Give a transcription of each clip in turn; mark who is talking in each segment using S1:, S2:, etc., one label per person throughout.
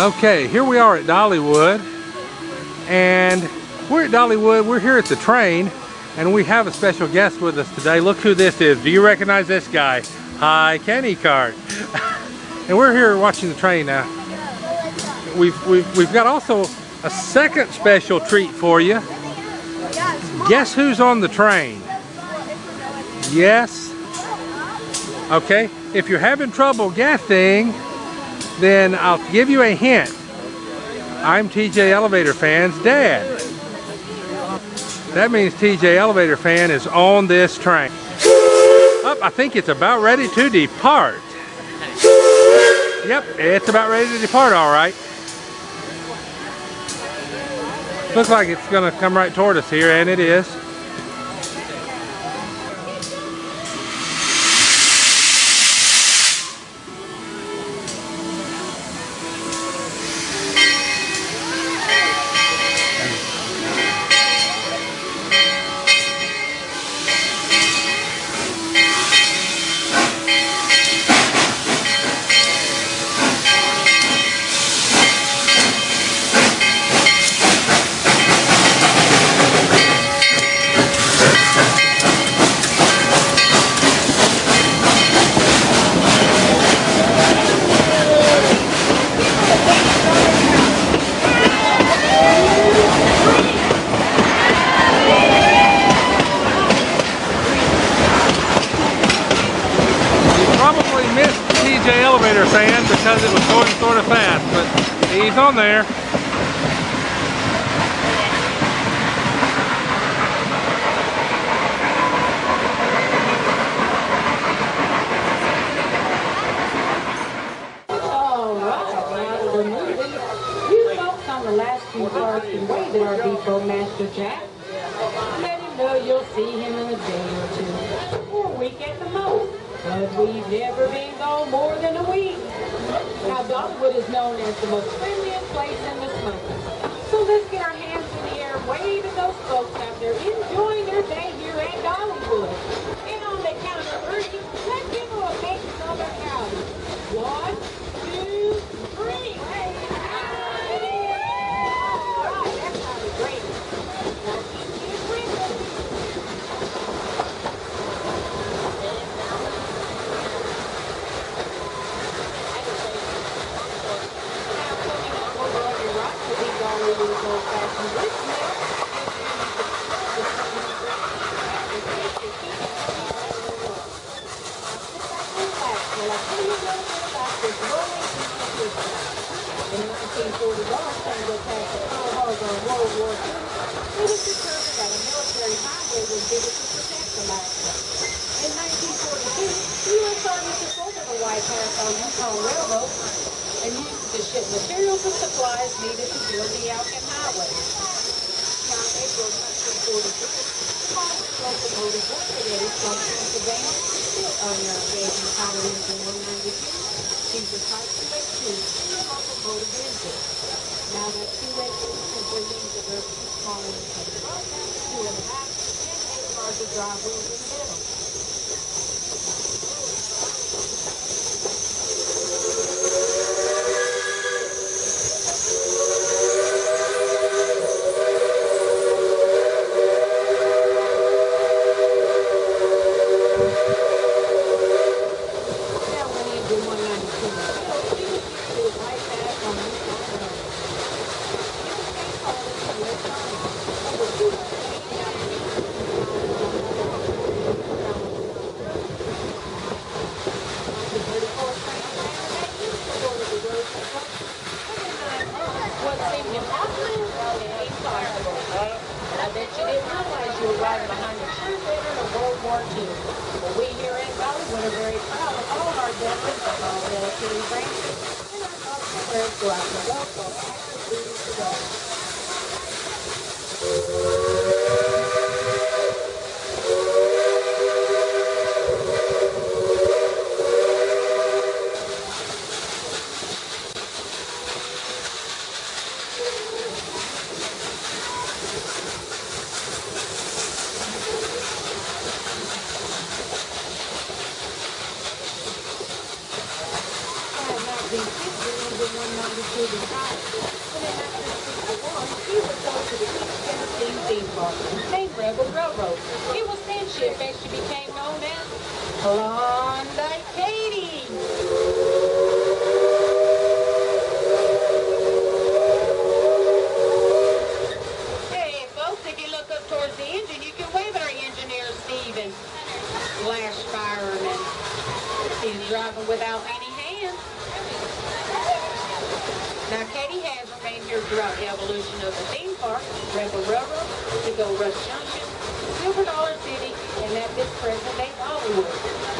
S1: Okay, here we are at Dollywood, and we're at Dollywood. We're here at the train, and we have a special guest with us today. Look who this is. Do you recognize this guy? Hi, Kenny Cart. And we're here watching the train now. We've got also a second special treat for you. Guess who's on the train? Yes? Okay, if you're having trouble guessing, then I'll give you a hint. I'm TJElevatorfan's dad. That means TJElevatorfan is on this train. Oh, I think it's about ready to depart. Yep, it's about ready to depart, all right. Looks like it's gonna come right toward us here, and it is. Elevatorfan because it was going sort of fast, but he's on there.
S2: Alright, we're moving. You folks on the last few cars can wave at our depot master Jack. Let him know you'll see him in a day or two, or a week at the most. But we've never been gone more than a week. Now, Dollywood is known as the most friendliest place in the smoke. So let's get our hands in the air, wave at those folks out there enjoying their day here at Dollywood. And on the count of three, let's give them a big southern howdy. 1, 2, 3. All right, that sounded great. Now keep it friendly. In 1941, Tango passed the Pearl Harbor in World War II. It was determined that a military highway was needed to protect Alaska. In 1942, the U.S. Army took over the White House on Yukon Railroad and used it to ship materials and supplies needed to build the Alcan Highway. Count April 1942, the modern locomotive was created from Pennsylvania, built on the engaging power engine 192. These are type 282, locomotive engine. Now that 282 simply means that there's 2 small engines in front, 2 in the back, and 8 larger drive wheels in the middle. Well, we here in Dollywood are very proud of all our veterans of all military branches, and our thoughts and prayers go out to those who are active duty today. one number to the side. And in 1961, he was sold to the East Tennessee theme park named Rebel Railroad. It was then shift as she became known as Klondike Katie. Hey folks, if you look up towards the engine, you can wave at our engineer Steven, slash fireman. He's driving without any hands. Now, Katie has remained here throughout the evolution of the theme park, Rebel Railroad, to go Rush Junction, Silver Dollar City, and at this present day, Dollywood,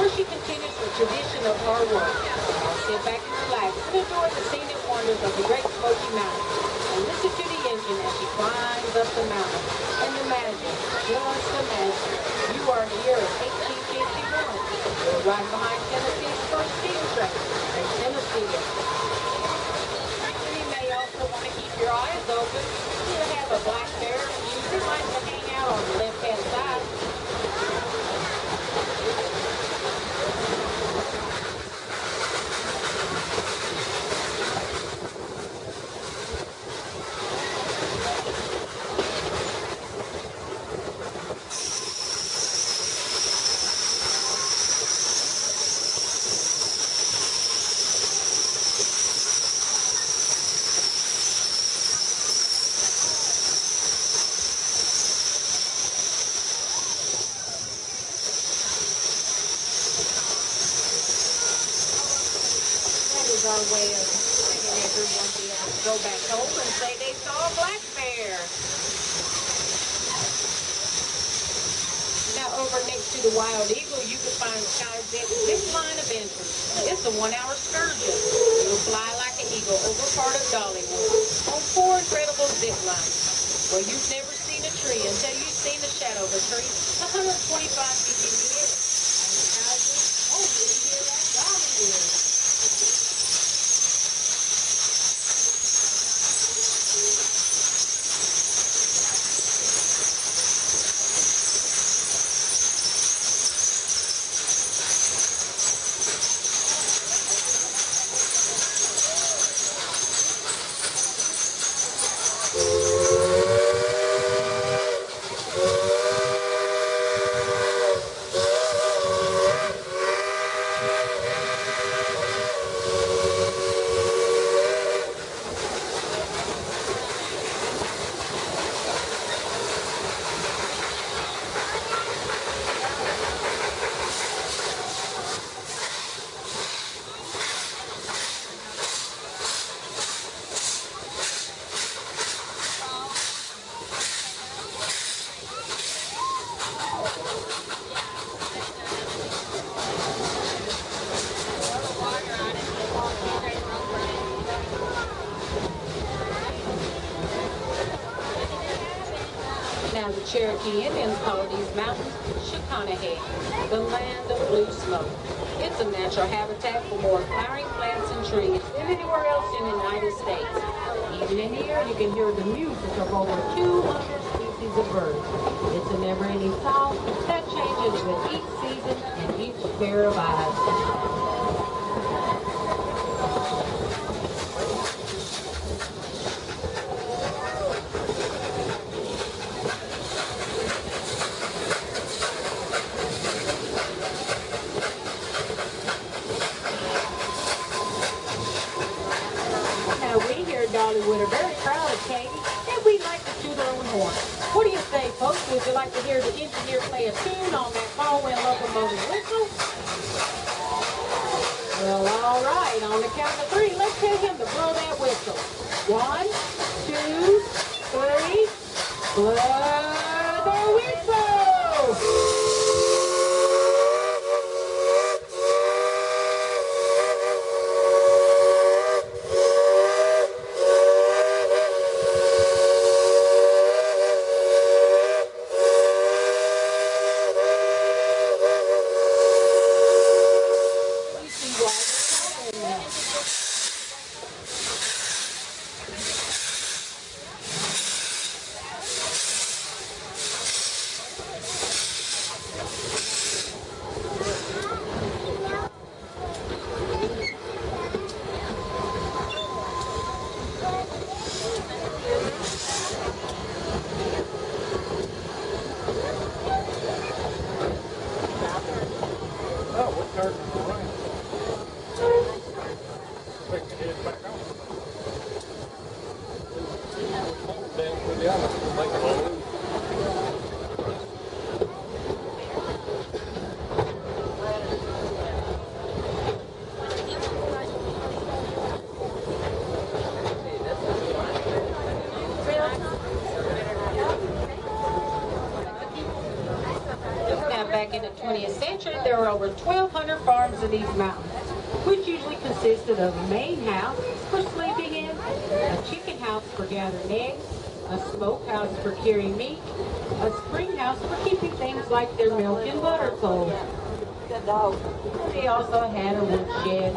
S2: where she continues the tradition of hard work. Now, sit back and relax and enjoy the scenic wonders of the Great Smoky Mountains, and listen to the engine as she climbs up the mountain. And imagine, just imagine, you are in the year of 1851. You're right behind Tennessee's first steam train, in Tennessee. You may also want to keep your eyes open. You have a black bear that usually likes to hang out on the left-hand side. Our way of making everyone be able to go back home and say they saw a black bear. Now over next to the Wild Eagle, you can find Skyzet's zip line of interest. It's a 1-hour excursion. You'll fly like an eagle over part of Dollywood on 4 incredible zip lines. Well, you've never seen a tree until you've seen the shadow of a tree 125 feet in the air. And Skyzet's only here at Dollywood. Now the Cherokee Indians call these mountains Chiconahead, the land of blue smoke. It's a natural habitat for more flowering plants and trees than anywhere else in the United States. Even in here, you can hear the music of over 200 species of birds. It's a never-ending song that changes with each season and each pair of eyes. Dollywood are very proud of Katie, and we like to toot our own horn. What do you say, folks? Would you like to hear the engineer play a tune on that Falwell locomotive whistle? Well, all right. On the count of 3, let's tell him to blow that whistle. 1, 2, 3, blow the whistle! Back in the 20th century, there were over 1,200 farms in these mountains, which usually consisted of a main house for sleeping in, a chicken house for gathering eggs, a smokehouse for curing meat, a spring house for keeping things like their milk and butter cold. They also had a wood shed.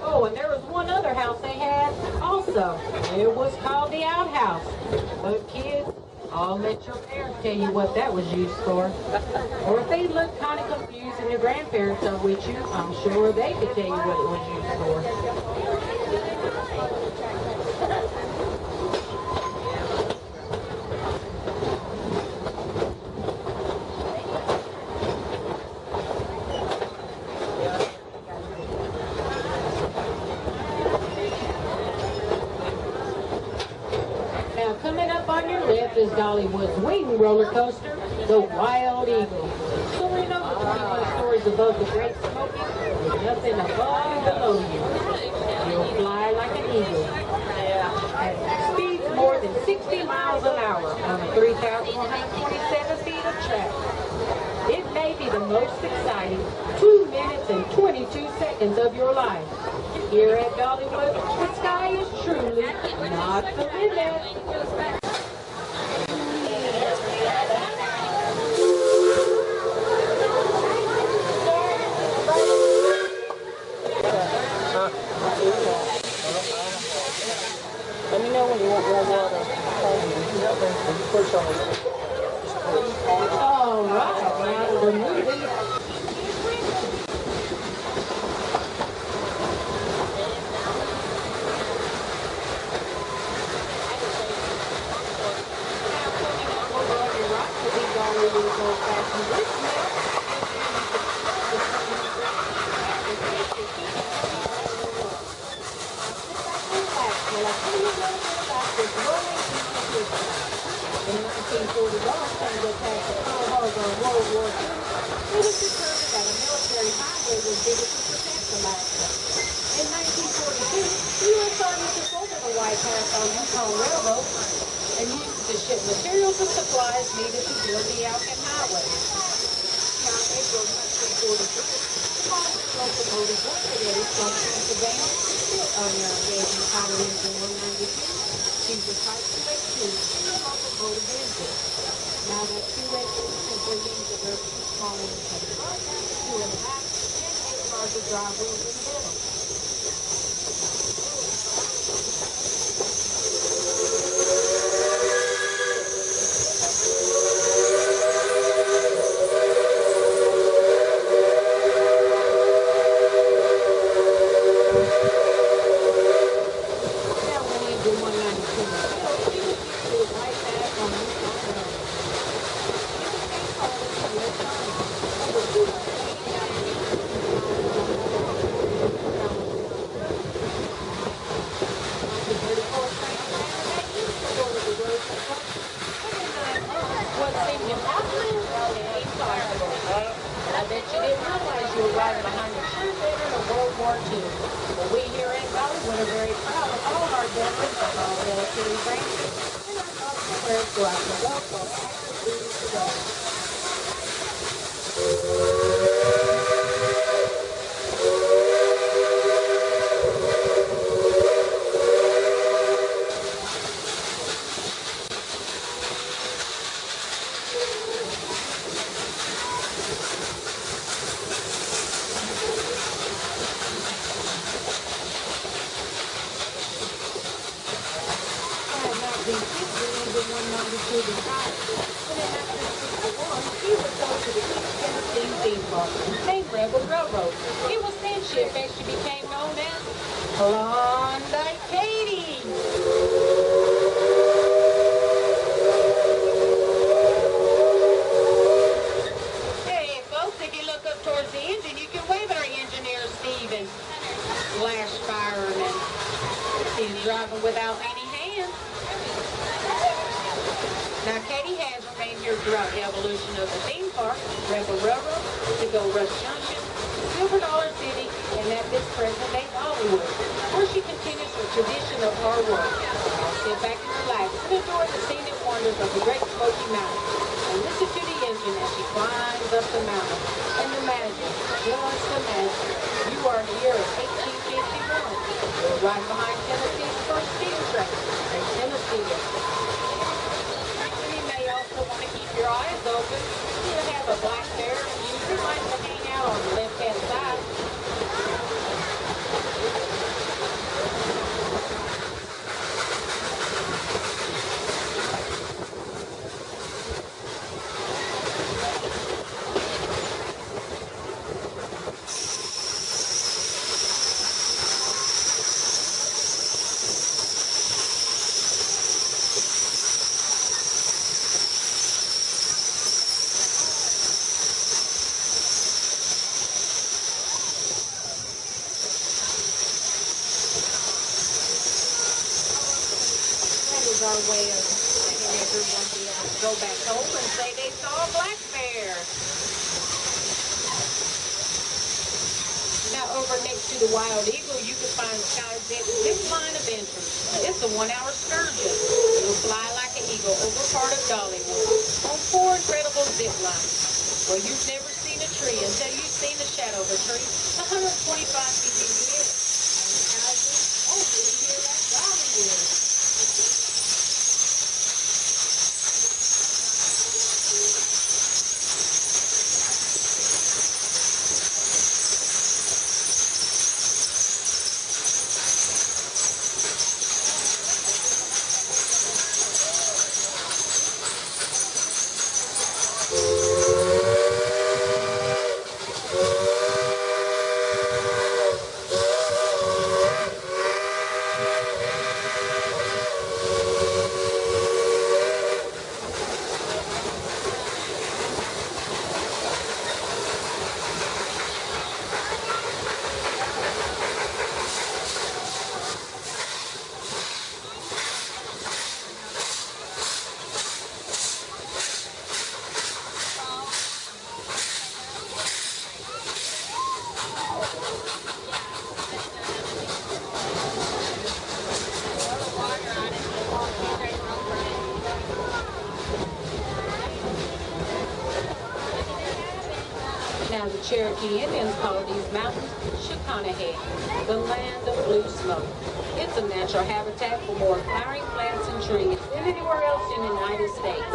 S2: Oh, and there was one other house they had also. It was called the outhouse. But kids, I'll let your parents tell you what that was used for. Or if they look kind of confused and your grandparents are with you, I'm sure they could tell you what it was used for. Coming up on your left is Dollywood's wing roller coaster, the Wild Eagle. Soaring over 21 stories above the Great Smoky, with nothing above and below you. You'll fly like an eagle. At speeds more than 60 miles an hour on 3,127 feet of track. It may be the most exciting 2 minutes and 22 seconds of your life. Here at Dollywood, the sky is truly not the limit.
S3: Let me know when you want more water.
S2: All right, now we're moving. In 1941, Canada attacked the Pearl Harbor in World War II. It was determined that a military highway was needed to protect Alaska. In 1942, the U.S. Army took over the White House on Yukon Railroad and used it to ship materials and supplies needed to build the Yukon Highway. Now, in April 1943, the locomotive was ready from Pennsylvania built on the engaging power engine 192. Jesus Christ, the locomotive engine. Now that 2 engines simply means that they're too small in the front, 2 in the back, and 8 larger drive wheels in the middle. Now when engine 192 was built, it was right back on the Yukon Railroad. It became part of the U.S. Army. Over 1934 train ran that used to go to the road to truck. And in 9 months, what seemed impossible became possible. I bet you didn't realize you were riding behind a true veteran of World War II. But we here in Dollywood are very proud of all our veterans of all military branches, and our thoughts and prayers go out to those who are active duty today. Named Rebel Railroad. It was then ship as she became known as Klondike Katie. Hey folks, driving without any hands. Now, Katie has remained here throughout the evolution of the theme park, Rebel Railroad, to Go Rush Junction, Silver Dollar City, and at this present day, Dollywood, where she continues her tradition of hard work. Now, sit back and relax and enjoy the scenic wonders of the Great Smoky Mountains, and listen to the engine as she climbs up the mountain. And imagine, just imagine, you are here in 1851. You're right behind Tennessee's first steam train, the Tennessee. Also want to keep your eyes open. You have a black bear and you might hang out on the left-hand side. Our way of letting everyone be able to go back home and say they saw a black bear. Now over next to the Wild Eagle, you can find Sky's zip line of entrance. It's a 1-hour excursion. You'll fly like an eagle over part of Dollywood on 4 incredible zip lines. Well, you've never seen a tree until you've seen the shadow of a tree 125 feet in the air. Oh, did you hear that? Dollywood. Now the Cherokee Indians call these mountains Chiconahead, the land of blue smoke. It's a natural habitat for more flowering plants and trees than anywhere else in the United States.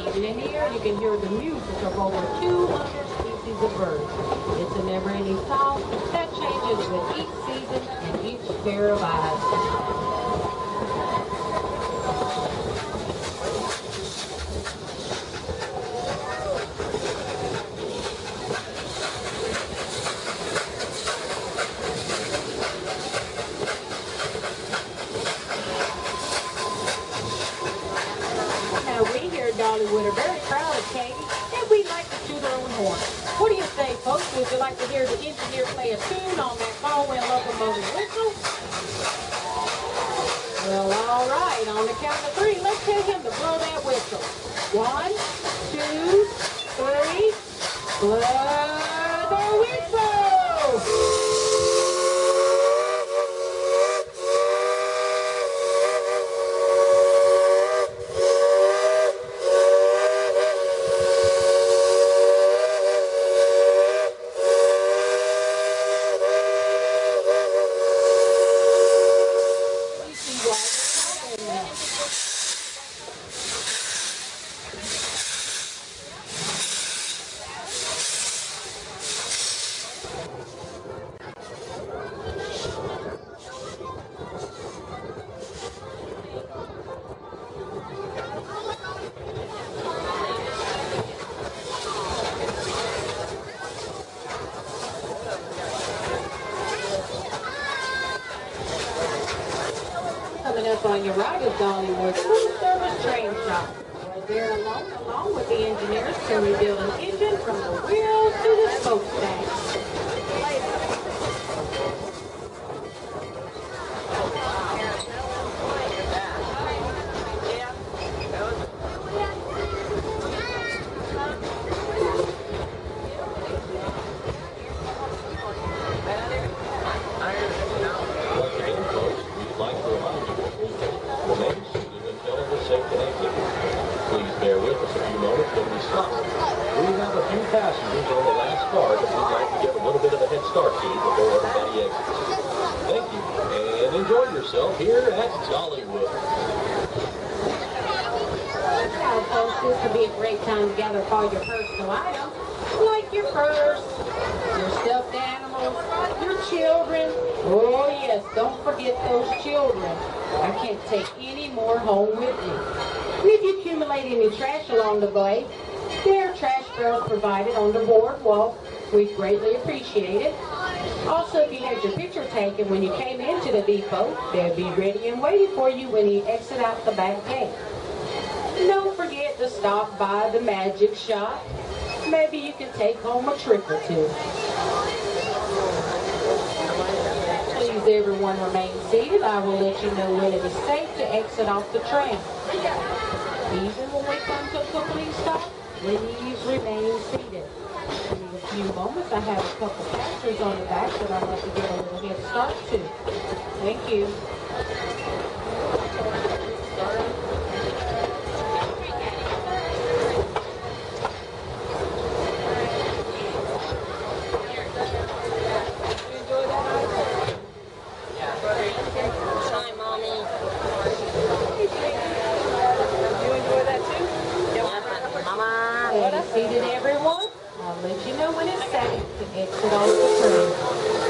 S2: Even in here, you can hear the music of over 200 species of birds. It's a never-ending song that changes with each season and each pair of eyes. Dollywood are very proud of Katie, and we like to toot our own horn. What do you say, folks? Would you like to hear the engineer play a tune on that Caldwell locomotive whistle? Well, all right. On the count of 3, let's tell him to blow that whistle. 1, 2, 3, blow the whistle! Up on your right is Dollywood full service train shop. Right there along with the engineers can rebuild an engine from the wheels to the smokestack.
S4: the last car that we'd like to give a little bit of a head start to before everybody exits. Thank you, and enjoy yourself here at Dollywood.
S2: Now, folks, this would be a great time to gather up all your personal items, like your purse, your stuffed animals, your children. Oh yes, don't forget those children. I can't take any more home with me. And if you accumulate any trash along the way, there are trash barrels provided on the boardwalk. We greatly appreciate it. Also, if you had your picture taken when you came into the depot, they'll be ready and waiting for you when you exit out the back gate. Don't forget to stop by the magic shop. Maybe you can take home a trick or two. Please, everyone remain seated. I will let you know when it is safe to exit off the train. Even when we come to a complete stop, please remain seated. In a few moments, I have a couple passengers on the back that I'd like to get a little head start to. Thank you. Seated everyone, I'll let you know when it's safe to exit off the train.